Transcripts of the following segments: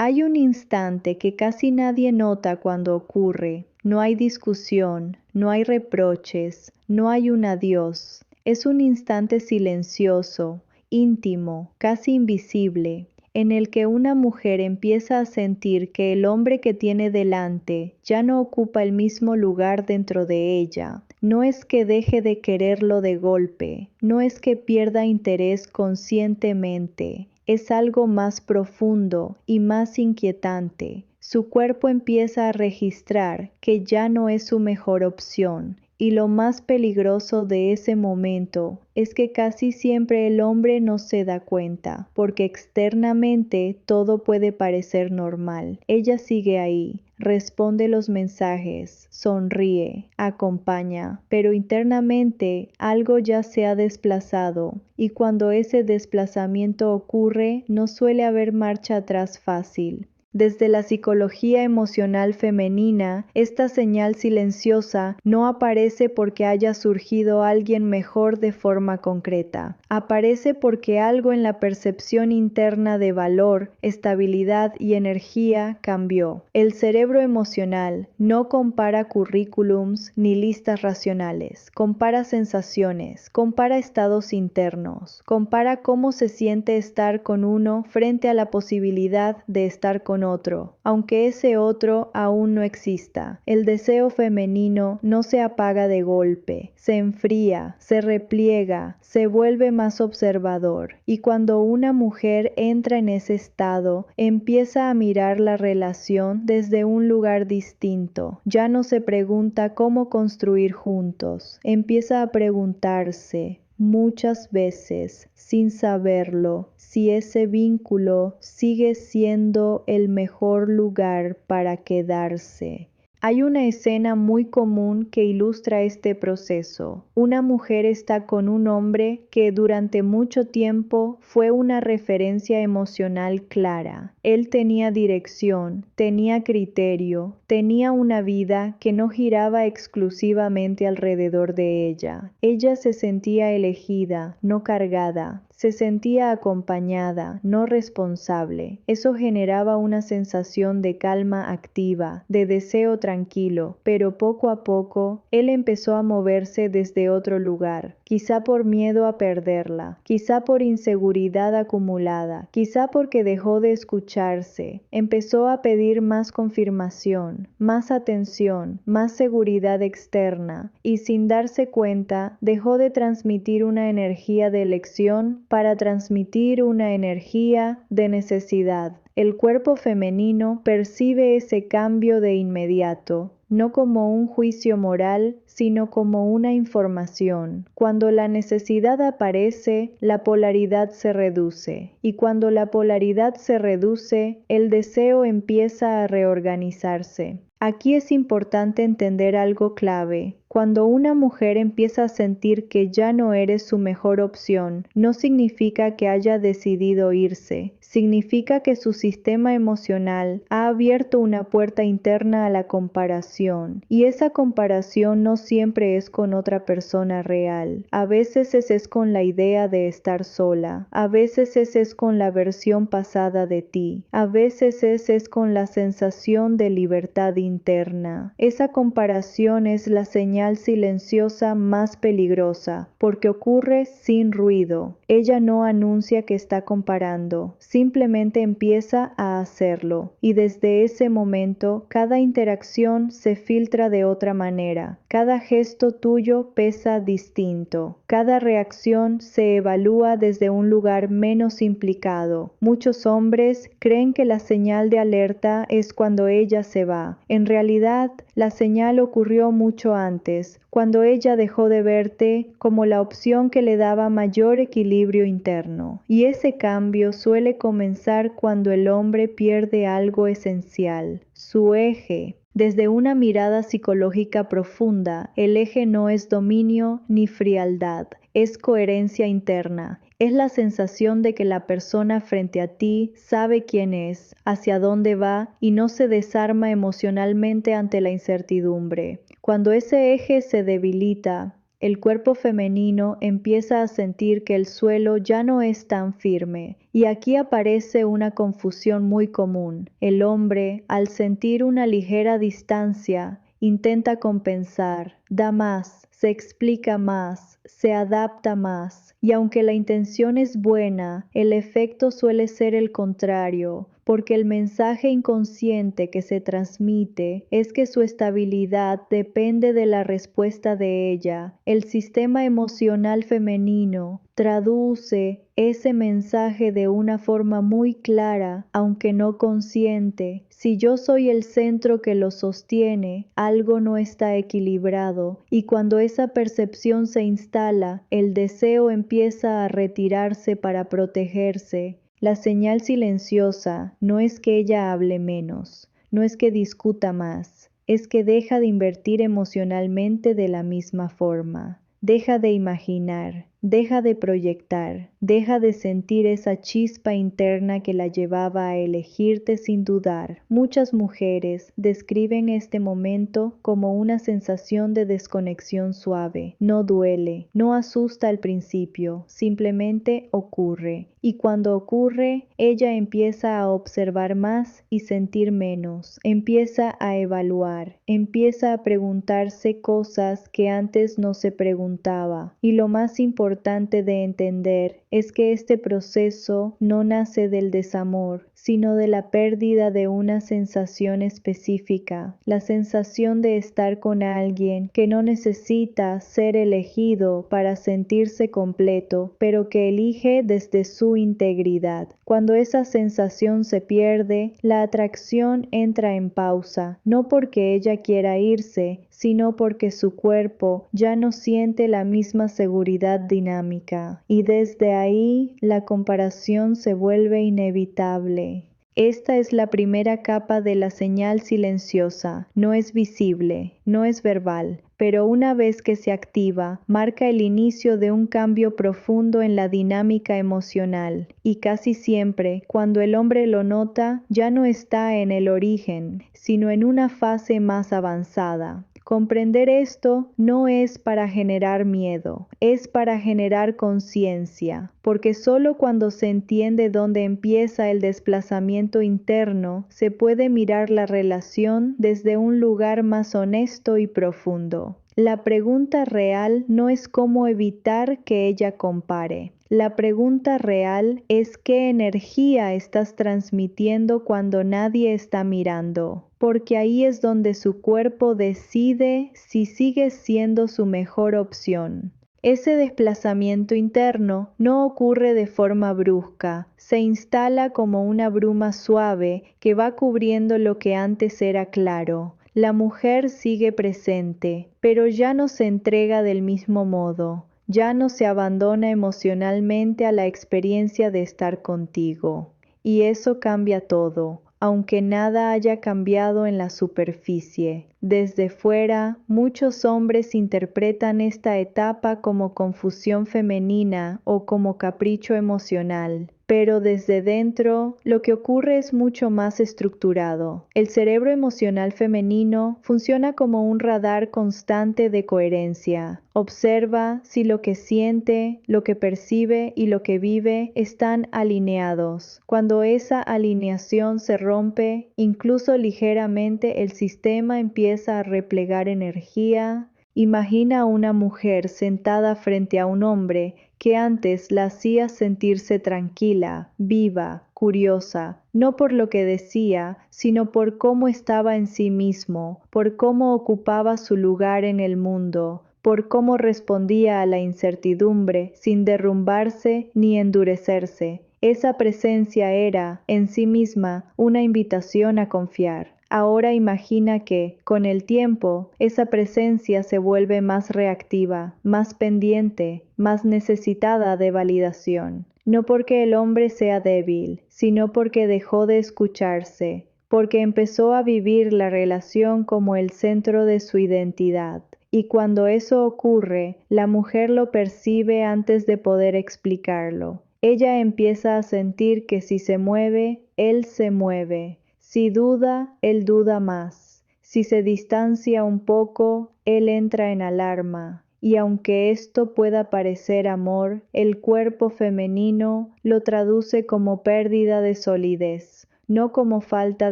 Hay un instante que casi nadie nota cuando ocurre. No hay discusión, no hay reproches, no hay un adiós. Es un instante silencioso, íntimo, casi invisible, en el que una mujer empieza a sentir que el hombre que tiene delante ya no ocupa el mismo lugar dentro de ella. No es que deje de quererlo de golpe, no es que pierda interés conscientemente, es algo más profundo y más inquietante. Su cuerpo empieza a registrar que ya no es su mejor opción. Y lo más peligroso de ese momento es que casi siempre el hombre no se da cuenta, porque externamente todo puede parecer normal. Ella sigue ahí, responde los mensajes, sonríe, acompaña, pero internamente algo ya se ha desplazado y cuando ese desplazamiento ocurre no suele haber marcha atrás fácil. Desde la psicología emocional femenina, esta señal silenciosa no aparece porque haya surgido alguien mejor de forma concreta. Aparece porque algo en la percepción interna de valor, estabilidad y energía cambió. El cerebro emocional no compara currículums ni listas racionales, compara sensaciones, compara estados internos, compara cómo se siente estar con uno frente a la posibilidad de estar con otro, aunque ese otro aún no exista. El deseo femenino no se apaga de golpe, se enfría, se repliega, se vuelve más observador, y cuando una mujer entra en ese estado, empieza a mirar la relación desde un lugar distinto. Ya no se pregunta cómo construir juntos, empieza a preguntarse, muchas veces, sin saberlo, si ese vínculo sigue siendo el mejor lugar para quedarse. Hay una escena muy común que ilustra este proceso. Una mujer está con un hombre que durante mucho tiempo fue una referencia emocional clara. Él tenía dirección, tenía criterio, tenía una vida que no giraba exclusivamente alrededor de ella. Ella se sentía elegida, no cargada. Se sentía acompañada, no responsable. Eso generaba una sensación de calma activa, de deseo tranquilo, pero poco a poco él empezó a moverse desde otro lugar, quizá por miedo a perderla, quizá por inseguridad acumulada, quizá porque dejó de escucharse. Empezó a pedir más confirmación, más atención, más seguridad externa, y sin darse cuenta dejó de transmitir una energía de elección para transmitir una energía de necesidad. El cuerpo femenino percibe ese cambio de inmediato, no como un juicio moral, sino como una información. Cuando la necesidad aparece, la polaridad se reduce, y cuando la polaridad se reduce, el deseo empieza a reorganizarse. Aquí es importante entender algo clave. Cuando una mujer empieza a sentir que ya no eres su mejor opción, no significa que haya decidido irse. Significa que su sistema emocional ha abierto una puerta interna a la comparación, y esa comparación no siempre es con otra persona real. A veces es con la idea de estar sola, a veces es con la versión pasada de ti, a veces es con la sensación de libertad interna. Esa comparación es la señal silenciosa más peligrosa, porque ocurre sin ruido. Ella no anuncia que está comparando, simplemente empieza a hacerlo, y desde ese momento cada interacción se filtra de otra manera, cada gesto tuyo pesa distinto, cada reacción se evalúa desde un lugar menos implicado. Muchos hombres creen que la señal de alerta es cuando ella se va. En realidad, la señal ocurrió mucho antes, cuando ella dejó de verte como la opción que le daba mayor equilibrio interno. Y ese cambio suele comenzar cuando el hombre pierde algo esencial, su eje. Desde una mirada psicológica profunda, el eje no es dominio ni frialdad, es coherencia interna. Es la sensación de que la persona frente a ti sabe quién es, hacia dónde va y no se desarma emocionalmente ante la incertidumbre. Cuando ese eje se debilita, el cuerpo femenino empieza a sentir que el suelo ya no es tan firme Y aquí aparece una confusión muy común. El hombre, al sentir una ligera distancia, intenta compensar, da más, se explica más, se adapta más. Y aunque la intención es buena, el efecto suele ser el contrario, porque el mensaje inconsciente que se transmite es que su estabilidad depende de la respuesta de ella. El sistema emocional femenino traduce ese mensaje de una forma muy clara, aunque no consciente. Si yo soy el centro que lo sostiene, algo no está equilibrado, y cuando esa percepción se instala, el deseo empieza a retirarse para protegerse. La señal silenciosa no es que ella hable menos, no es que discuta más, es que deja de invertir emocionalmente de la misma forma. Deja de imaginar, deja de proyectar, deja de sentir esa chispa interna que la llevaba a elegirte sin dudar. Muchas mujeres describen este momento como una sensación de desconexión suave. No duele, no asusta al principio, simplemente ocurre. Y cuando ocurre, ella empieza a observar más y sentir menos, empieza a evaluar, empieza a preguntarse cosas que antes no se preguntaba. Y lo más importante de entender es que este proceso no nace del desamor, sino de la pérdida de una sensación específica, la sensación de estar con alguien que no necesita ser elegido para sentirse completo, pero que elige desde su integridad. Cuando esa sensación se pierde, la atracción entra en pausa, no porque ella quiera irse, sino porque su cuerpo ya no siente la misma seguridad dinámica, y desde ahí la comparación se vuelve inevitable. Esta es la primera capa de la señal silenciosa, no es visible, no es verbal, pero una vez que se activa, marca el inicio de un cambio profundo en la dinámica emocional, y casi siempre, cuando el hombre lo nota, ya no está en el origen, sino en una fase más avanzada. Comprender esto no es para generar miedo, es para generar conciencia, porque solo cuando se entiende dónde empieza el desplazamiento interno, se puede mirar la relación desde un lugar más honesto y profundo. La pregunta real no es cómo evitar que ella compare. La pregunta real es qué energía estás transmitiendo cuando nadie está mirando, porque ahí es donde su cuerpo decide si sigue siendo su mejor opción. Ese desplazamiento interno no ocurre de forma brusca, se instala como una bruma suave que va cubriendo lo que antes era claro. La mujer sigue presente, pero ya no se entrega del mismo modo. Ya no se abandona emocionalmente a la experiencia de estar contigo. Y eso cambia todo, aunque nada haya cambiado en la superficie. Desde fuera, muchos hombres interpretan esta etapa como confusión femenina o como capricho emocional. Pero desde dentro, lo que ocurre es mucho más estructurado. El cerebro emocional femenino funciona como un radar constante de coherencia. Observa si lo que siente, lo que percibe y lo que vive están alineados. Cuando esa alineación se rompe, incluso ligeramente, el sistema empieza a replegar energía. Imagina a una mujer sentada frente a un hombre que antes la hacía sentirse tranquila, viva, curiosa, no por lo que decía, sino por cómo estaba en sí mismo, por cómo ocupaba su lugar en el mundo, por cómo respondía a la incertidumbre sin derrumbarse ni endurecerse. Esa presencia era, en sí misma, una invitación a confiar. Ahora imagina que, con el tiempo, esa presencia se vuelve más reactiva, más pendiente, más necesitada de validación. No porque el hombre sea débil, sino porque dejó de escucharse, porque empezó a vivir la relación como el centro de su identidad. Y cuando eso ocurre, la mujer lo percibe antes de poder explicarlo. Ella empieza a sentir que si se mueve, él se mueve. Si duda, él duda más. Si se distancia un poco, él entra en alarma. y aunque esto pueda parecer amor, el cuerpo femenino lo traduce como pérdida de solidez, no como falta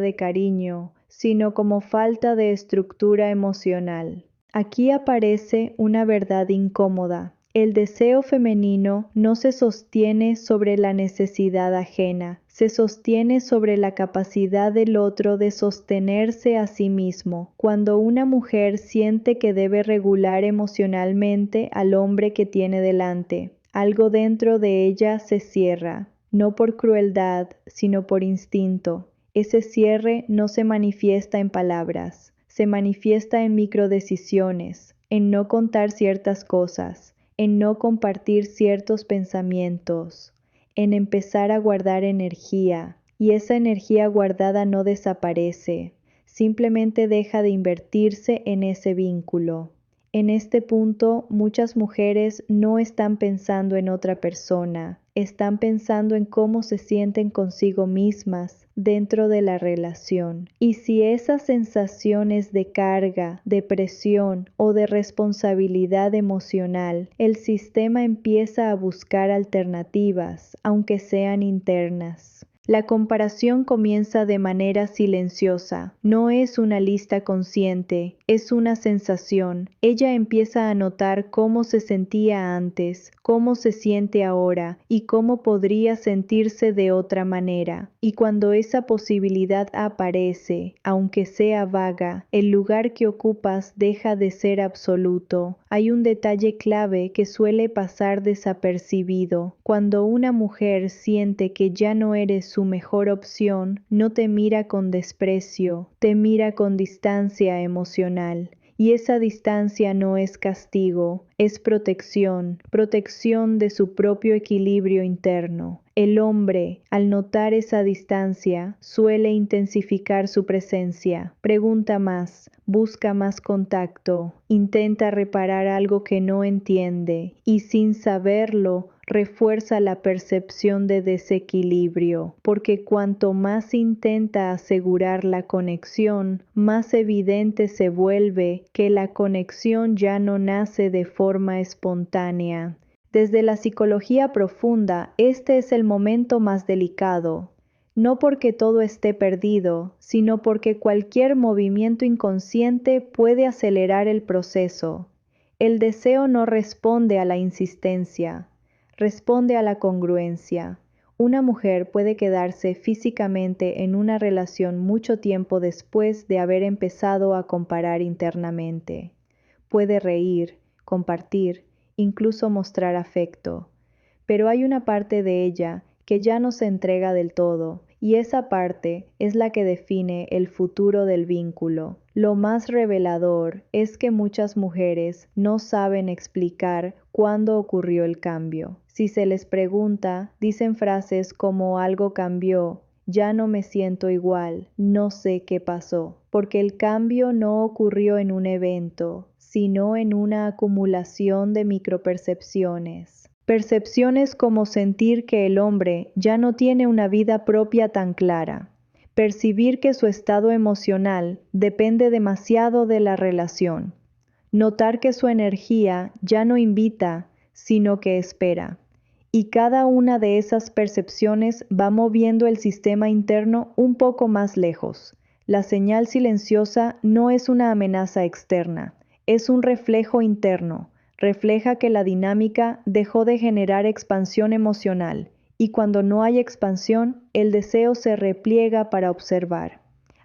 de cariño, sino como falta de estructura emocional. Aquí aparece una verdad incómoda. El deseo femenino no se sostiene sobre la necesidad ajena, se sostiene sobre la capacidad del otro de sostenerse a sí mismo. Cuando una mujer siente que debe regular emocionalmente al hombre que tiene delante, algo dentro de ella se cierra, no por crueldad, sino por instinto. Ese cierre no se manifiesta en palabras, se manifiesta en microdecisiones, en no contar ciertas cosas, en no compartir ciertos pensamientos, en empezar a guardar energía, y esa energía guardada no desaparece, simplemente deja de invertirse en ese vínculo. En este punto, muchas mujeres no están pensando en otra persona, están pensando en cómo se sienten consigo mismas dentro de la relación. Y si esas sensaciones de carga, de presión o de responsabilidad emocional, el sistema empieza a buscar alternativas, aunque sean internas. La comparación comienza de manera silenciosa, no es una lista consciente, es una sensación. Ella empieza a notar cómo se sentía antes, cómo se siente ahora y cómo podría sentirse de otra manera. Y cuando esa posibilidad aparece, aunque sea vaga, el lugar que ocupas deja de ser absoluto. Hay un detalle clave que suele pasar desapercibido. Cuando una mujer siente que ya no eres su mejor opción, no te mira con desprecio, te mira con distancia emocional. Y esa distancia no es castigo, es protección, protección de su propio equilibrio interno. El hombre, al notar esa distancia, suele intensificar su presencia, pregunta más, busca más contacto, intenta reparar algo que no entiende y sin saberlo, refuerza la percepción de desequilibrio, porque cuanto más intenta asegurar la conexión, más evidente se vuelve que la conexión ya no nace de forma espontánea. Desde la psicología profunda, este es el momento más delicado, no porque todo esté perdido, sino porque cualquier movimiento inconsciente puede acelerar el proceso. El deseo no responde a la insistencia, responde a la congruencia. Una mujer puede quedarse físicamente en una relación mucho tiempo después de haber empezado a comparar internamente. Puede reír, compartir, incluso mostrar afecto. Pero hay una parte de ella que ya no se entrega del todo, y esa parte es la que define el futuro del vínculo. Lo más revelador es que muchas mujeres no saben explicar cuándo ocurrió el cambio. Si se les pregunta, dicen frases como algo cambió, ya no me siento igual, no sé qué pasó, porque el cambio no ocurrió en un evento, sino en una acumulación de micropercepciones. Percepciones como sentir que el hombre ya no tiene una vida propia tan clara, percibir que su estado emocional depende demasiado de la relación, notar que su energía ya no invita, sino que espera. Y cada una de esas percepciones va moviendo el sistema interno un poco más lejos. La señal silenciosa no es una amenaza externa, es un reflejo interno. Refleja que la dinámica dejó de generar expansión emocional, y cuando no hay expansión, el deseo se repliega para observar.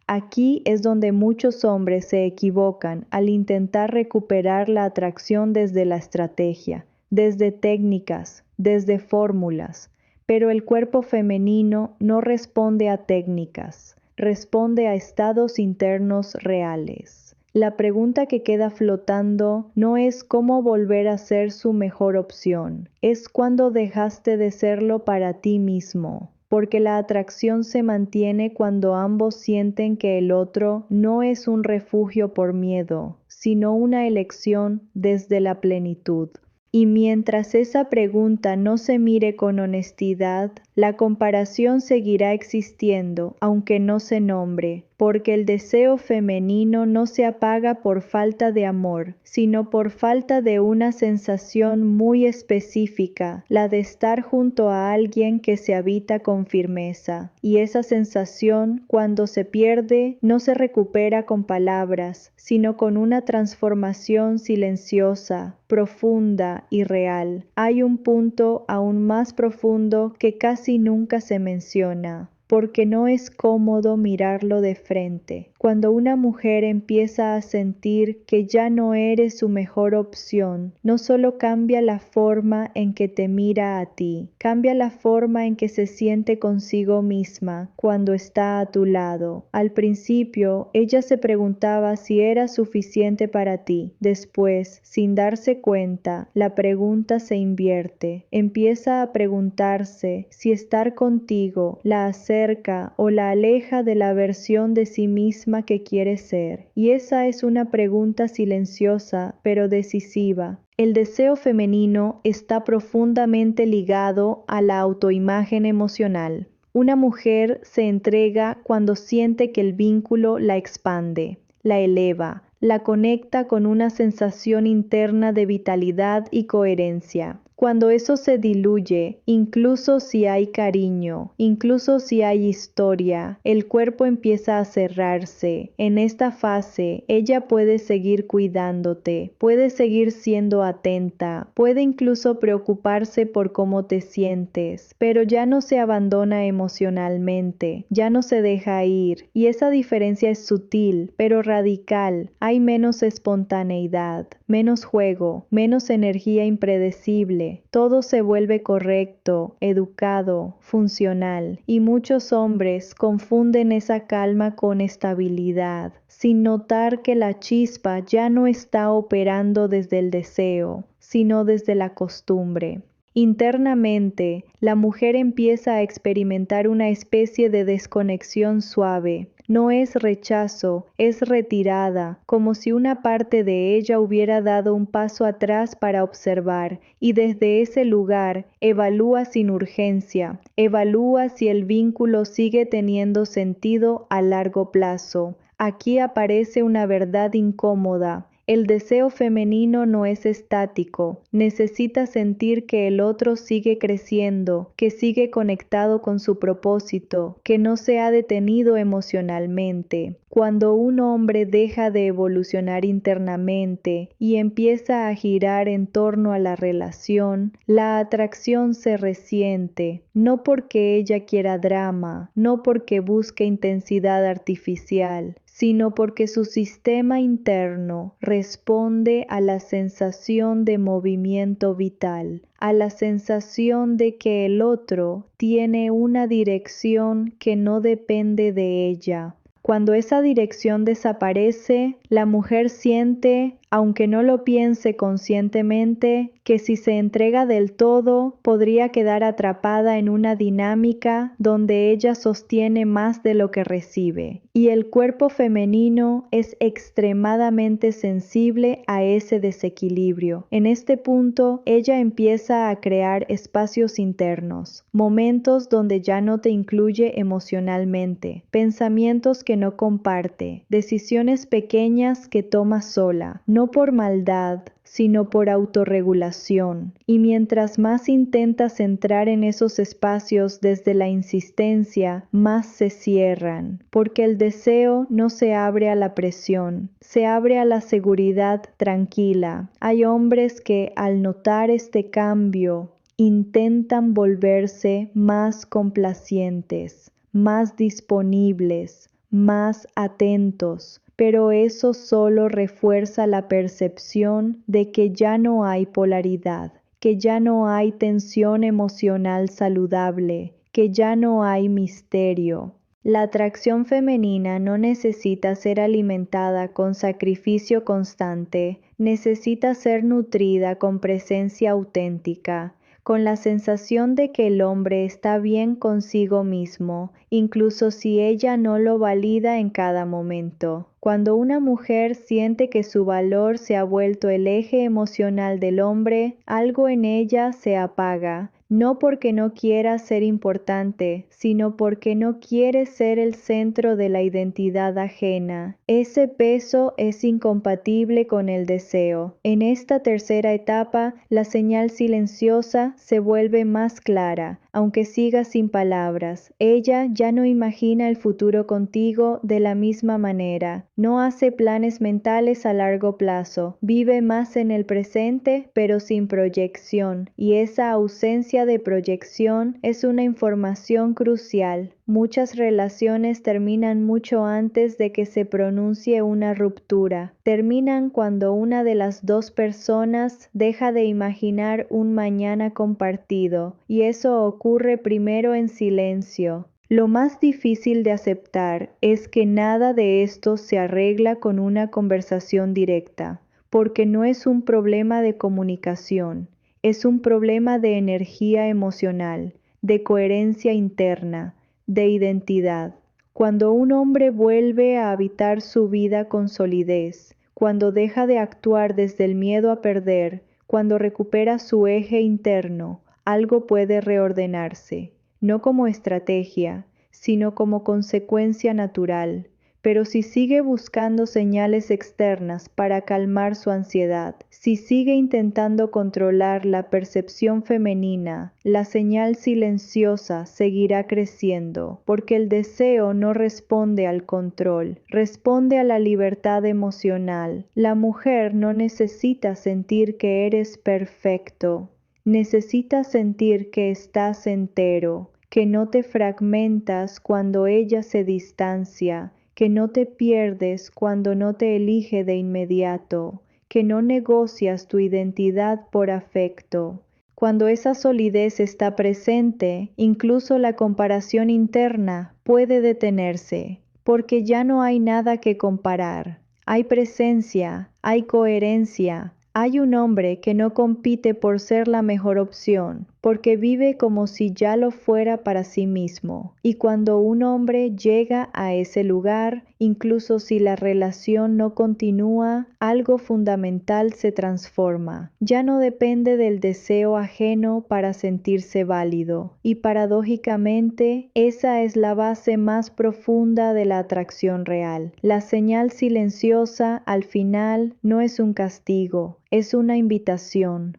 Aquí es donde muchos hombres se equivocan al intentar recuperar la atracción desde la estrategia, desde técnicas, desde fórmulas, pero el cuerpo femenino no responde a técnicas, responde a estados internos reales. La pregunta que queda flotando no es cómo volver a ser su mejor opción, es cuándo dejaste de serlo para ti mismo, porque la atracción se mantiene cuando ambos sienten que el otro no es un refugio por miedo, sino una elección desde la plenitud. Y mientras esa pregunta no se mire con honestidad, la comparación seguirá existiendo, aunque no se nombre, porque el deseo femenino no se apaga por falta de amor, sino por falta de una sensación muy específica, la de estar junto a alguien que se habita con firmeza. Y esa sensación, cuando se pierde, no se recupera con palabras, sino con una transformación silenciosa, profunda y real. Hay un punto aún más profundo que casi nunca se menciona, porque no es cómodo mirarlo de frente. Cuando una mujer empieza a sentir que ya no eres su mejor opción, no solo cambia la forma en que te mira a ti, cambia la forma en que se siente consigo misma cuando está a tu lado. Al principio, ella se preguntaba si era suficiente para ti. Después, sin darse cuenta, la pregunta se invierte. Empieza a preguntarse si estar contigo la acerca o la aleja de la versión de sí misma que quiere ser. Y esa es una pregunta silenciosa, pero decisiva. El deseo femenino está profundamente ligado a la autoimagen emocional. Una mujer se entrega cuando siente que el vínculo la expande, la eleva, la conecta con una sensación interna de vitalidad y coherencia. Cuando eso se diluye, incluso si hay cariño, incluso si hay historia, el cuerpo empieza a cerrarse. En esta fase, ella puede seguir cuidándote, puede seguir siendo atenta, puede incluso preocuparse por cómo te sientes, pero ya no se abandona emocionalmente, ya no se deja ir. Y esa diferencia es sutil, pero radical. Hay menos espontaneidad, menos juego, menos energía impredecible. Todo se vuelve correcto, educado, funcional, y muchos hombres confunden esa calma con estabilidad, sin notar que la chispa ya no está operando desde el deseo, sino desde la costumbre. Internamente, la mujer empieza a experimentar una especie de desconexión suave. No es rechazo, es retirada, como si una parte de ella hubiera dado un paso atrás para observar, y desde ese lugar evalúa sin urgencia, evalúa si el vínculo sigue teniendo sentido a largo plazo. Aquí aparece una verdad incómoda. El deseo femenino no es estático, necesita sentir que el otro sigue creciendo, que sigue conectado con su propósito, que no se ha detenido emocionalmente. Cuando un hombre deja de evolucionar internamente y empieza a girar en torno a la relación, la atracción se resiente, no porque ella quiera drama, no porque busque intensidad artificial, sino porque su sistema interno responde a la sensación de movimiento vital, a la sensación de que el otro tiene una dirección que no depende de ella. Cuando esa dirección desaparece, la mujer siente, aunque no lo piense conscientemente, que si se entrega del todo, podría quedar atrapada en una dinámica donde ella sostiene más de lo que recibe. Y el cuerpo femenino es extremadamente sensible a ese desequilibrio. En este punto, ella empieza a crear espacios internos, momentos donde ya no te incluye emocionalmente, pensamientos que no comparte, decisiones pequeñas que toma sola, no por maldad, sino por autorregulación. Y mientras más intentas entrar en esos espacios desde la insistencia, más se cierran, porque el deseo no se abre a la presión, se abre a la seguridad tranquila. Hay hombres que, al notar este cambio, intentan volverse más complacientes, más disponibles, más atentos, pero eso solo refuerza la percepción de que ya no hay polaridad, que ya no hay tensión emocional saludable, que ya no hay misterio. La atracción femenina no necesita ser alimentada con sacrificio constante, necesita ser nutrida con presencia auténtica, con la sensación de que el hombre está bien consigo mismo, incluso si ella no lo valida en cada momento. Cuando una mujer siente que su valor se ha vuelto el eje emocional del hombre, algo en ella se apaga. No porque no quiera ser importante, sino porque no quiere ser el centro de la identidad ajena. Ese peso es incompatible con el deseo. En esta tercera etapa, la señal silenciosa se vuelve más clara, aunque siga sin palabras. Ella ya no imagina el futuro contigo de la misma manera. No hace planes mentales a largo plazo. Vive más en el presente, pero sin proyección. Y esa ausencia de proyección es una información crucial. Muchas relaciones terminan mucho antes de que se pronuncie una ruptura. Terminan cuando una de las dos personas deja de imaginar un mañana compartido, y eso ocurre primero en silencio. Lo más difícil de aceptar es que nada de esto se arregla con una conversación directa, porque no es un problema de comunicación. Es un problema de energía emocional, de coherencia interna, de identidad. Cuando un hombre vuelve a habitar su vida con solidez, cuando deja de actuar desde el miedo a perder, cuando recupera su eje interno, algo puede reordenarse, no como estrategia, sino como consecuencia natural. Pero si sigue buscando señales externas para calmar su ansiedad, si sigue intentando controlar la percepción femenina, la señal silenciosa seguirá creciendo, porque el deseo no responde al control, responde a la libertad emocional. La mujer no necesita sentir que eres perfecto, necesita sentir que estás entero, que no te fragmentas cuando ella se distancia, que no te pierdes cuando no te elige de inmediato, que no negocias tu identidad por afecto. Cuando esa solidez está presente, incluso la comparación interna puede detenerse, porque ya no hay nada que comparar. Hay presencia, hay coherencia. Hay un hombre que no compite por ser la mejor opción, porque vive como si ya lo fuera para sí mismo. Y cuando un hombre llega a ese lugar, incluso si la relación no continúa, algo fundamental se transforma. Ya no depende del deseo ajeno para sentirse válido. Y paradójicamente, esa es la base más profunda de la atracción real. La señal silenciosa, al final, no es un castigo. Es una invitación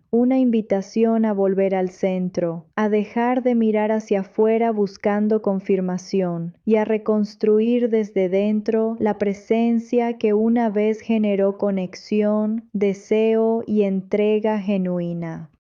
a volver al centro, a dejar de mirar hacia afuera buscando confirmación y a reconstruir desde dentro la presencia que una vez generó conexión, deseo y entrega genuina.